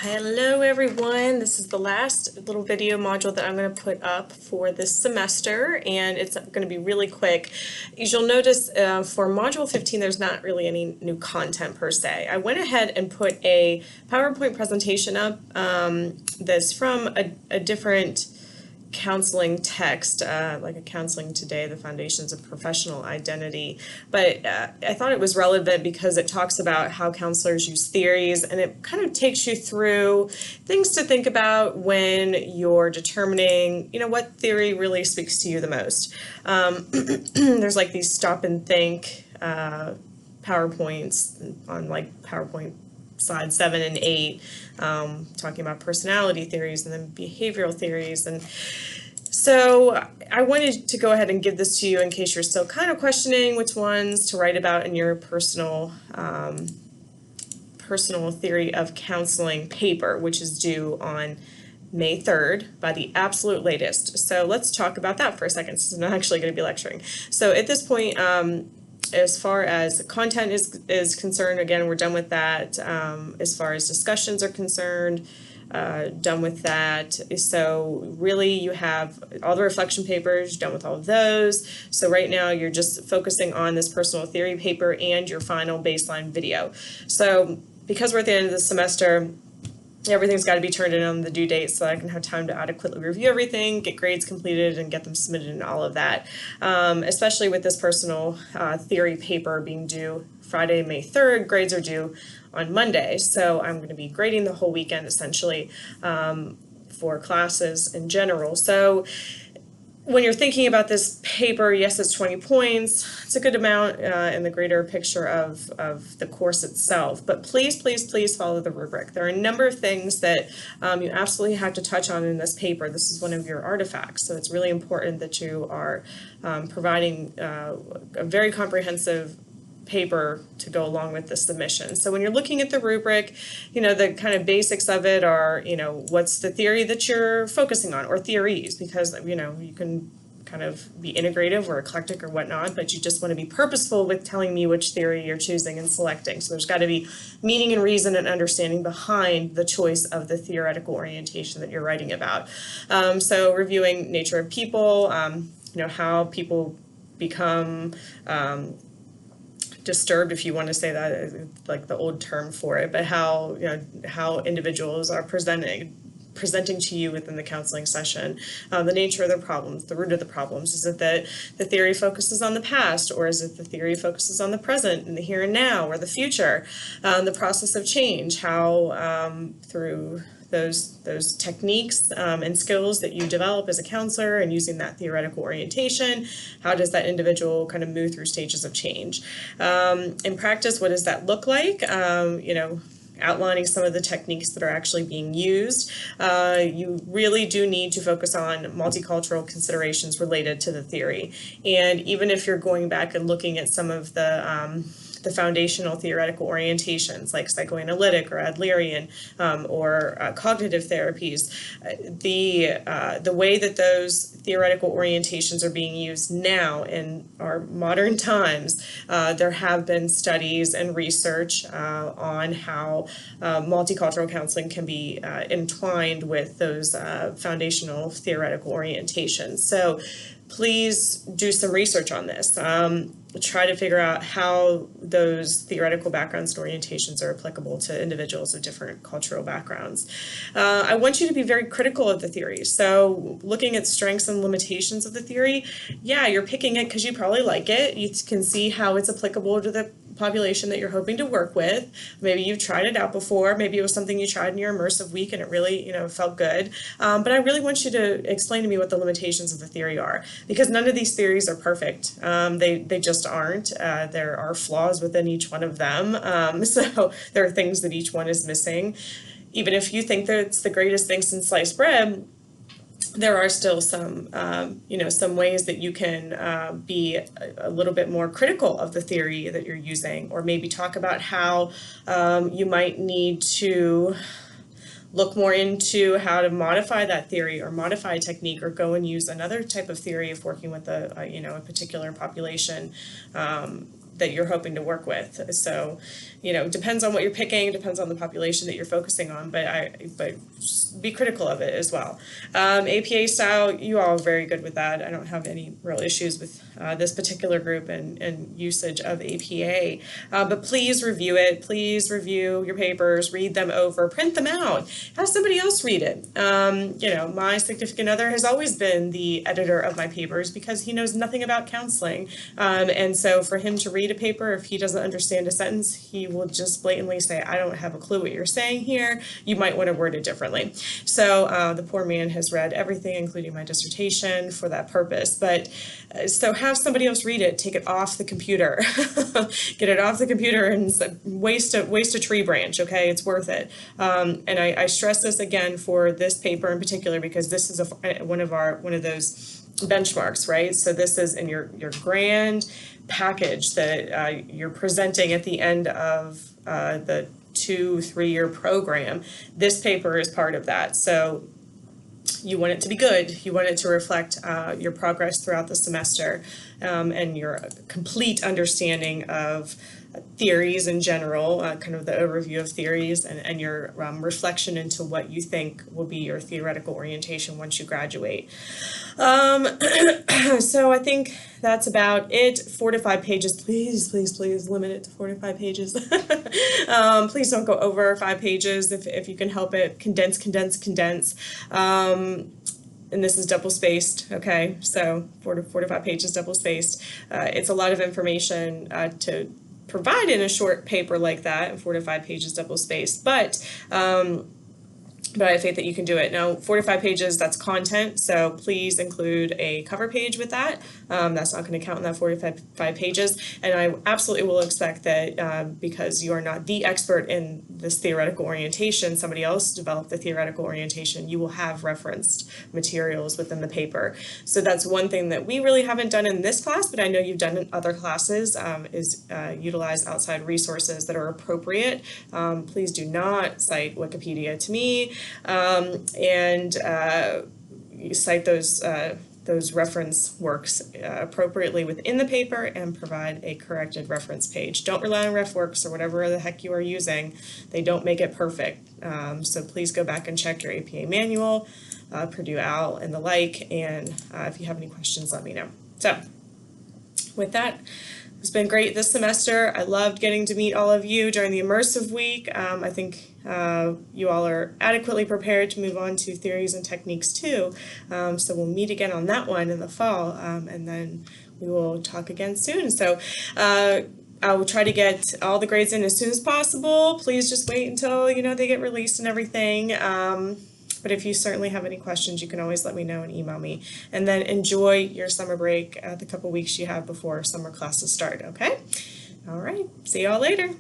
Hello everyone, this is the last little video module that I'm going to put up for this semester, and it's going to be really quick. As you'll notice, for Module 15 there's not really any new content per se. I went ahead and put a PowerPoint presentation up that's from a different counseling text, like a Counseling Today, the Foundations of Professional Identity. But I thought it was relevant because it talks about how counselors use theories, and it kind of takes you through things to think about when you're determining, what theory really speaks to you the most. There's like these stop and think PowerPoints on like PowerPoint slides 7 and 8, talking about personality theories and then behavioral theories. And so I wanted to go ahead and give this to you in case you're still kind of questioning which ones to write about in your personal theory of counseling paper, which is due on May 3rd by the absolute latest. So let's talk about that for a second, since I'm not actually going to be lecturing. So at this point, as far as content is concerned, again, we're done with that. As far as discussions are concerned, done with that. So really you have all the reflection papers, done with all of those. So right now you're just focusing on this personal theory paper and your final baseline video. So because we're at the end of the semester, everything's got to be turned in on the due date so that I can have time to adequately review everything, get grades completed, and get them submitted and all of that. Especially with this personal theory paper being due Friday, May 3rd, grades are due on Monday. So I'm going to be grading the whole weekend essentially for classes in general. So when you're thinking about this paper, yes, it's 20 points. It's a good amount in the greater picture of the course itself. But please, please, please follow the rubric. There are a number of things that you absolutely have to touch on in this paper. This is one of your artifacts, so it's really important that you are providing a very comprehensive paper to go along with the submission. So when you're looking at the rubric, the kind of basics of it are, what's the theory that you're focusing on, or theories, because, you can kind of be integrative or eclectic or whatnot, but you just want to be purposeful with telling me which theory you're choosing and selecting. So there's got to be meaning and reason and understanding behind the choice of the theoretical orientation that you're writing about. So reviewing nature of people, how people become disturbed, if you want to say that, like the old term for it, but how individuals are presenting to you within the counseling session, the nature of their problems, the root of the problems. Is it that the theory focuses on the past, or is it the theory focuses on the present and the here and now, or the future? The process of change, how through those techniques and skills that you develop as a counselor and using that theoretical orientation, how does that individual kind of move through stages of change? In practice, what does that look like? Outlining some of the techniques that are actually being used. You really do need to focus on multicultural considerations related to the theory. And even if you're going back and looking at some of the foundational theoretical orientations like psychoanalytic or Adlerian or cognitive therapies, the way that those theoretical orientations are being used now in our modern times, there have been studies and research on how multicultural counseling can be entwined with those foundational theoretical orientations. So please do some research on this. Try to figure out how those theoretical backgrounds and orientations are applicable to individuals of different cultural backgrounds. I want you to be very critical of the theory. So looking at strengths and limitations of the theory, yeah, you're picking it because you probably like it. You can see how it's applicable to the population that you're hoping to work with. Maybe you've tried it out before. Maybe it was something you tried in your immersive week and it really, felt good. But I really want you to explain to me what the limitations of the theory are, because none of these theories are perfect. They just aren't. There are flaws within each one of them. So there are things that each one is missing. Even if you think that it's the greatest thing since sliced bread, there are still some, some ways that you can be a little bit more critical of the theory that you're using, or maybe talk about how you might need to look more into how to modify that theory or modify a technique, or go and use another type of theory of working with a particular population that you're hoping to work with. So, depends on what you're picking, depends on the population that you're focusing on, but be critical of it as well. APA style, you all are very good with that. I don't have any real issues with this particular group and usage of APA. But please review it. Please review your papers, read them over, print them out, have somebody else read it. My significant other has always been the editor of my papers because he knows nothing about counseling. And so for him to read a paper, if he doesn't understand a sentence, he will just blatantly say, I don't have a clue what you're saying here. You might want to word it differently. So the poor man has read everything, including my dissertation, for that purpose. But so have somebody else read it, take it off the computer, get it off the computer and waste a tree branch, okay? It's worth it. And I stress this again for this paper in particular because this is one of those benchmarks, right? So this is in your grand package that you're presenting at the end of the 2-3 year program. This paper is part of that. So you want it to be good. You want it to reflect your progress throughout the semester and your complete understanding of theories in general, kind of the overview of theories and your reflection into what you think will be your theoretical orientation once you graduate. So I think that's about it. 4 to 5 pages. Please limit it to 4 to 5 pages. Please don't go over 5 pages if you can help it. Condense. And this is double spaced, okay? So 4 to 5 pages double spaced. It's a lot of information to provide in a short paper like that, 4 to 5 pages double spaced, but I have faith that you can do it. Now, 4 to 5 pages, that's content, so please include a cover page with that. That's not going to count in that 4 to 5 pages, and I absolutely will expect that because you are not the expert in this theoretical orientation, somebody else developed the theoretical orientation, you will have referenced materials within the paper. So that's one thing that we really haven't done in this class, but I know you've done in other classes, is utilize outside resources that are appropriate. Please do not cite Wikipedia to me. You cite those reference works appropriately within the paper and provide a corrected reference page. Don't rely on RefWorks or whatever the heck you are using. They don't make it perfect. So please go back and check your APA manual, Purdue OWL and the like, and if you have any questions, let me know. So with that, it's been great this semester. I loved getting to meet all of you during the immersive week. I think you all are adequately prepared to move on to theories and techniques too. So we'll meet again on that one in the fall, and then we will talk again soon. So I will try to get all the grades in as soon as possible. Please just wait until they get released and everything. But if you certainly have any questions, you can always let me know and email me. And then enjoy your summer break, the couple weeks you have before summer classes start, okay? All right, see y'all later.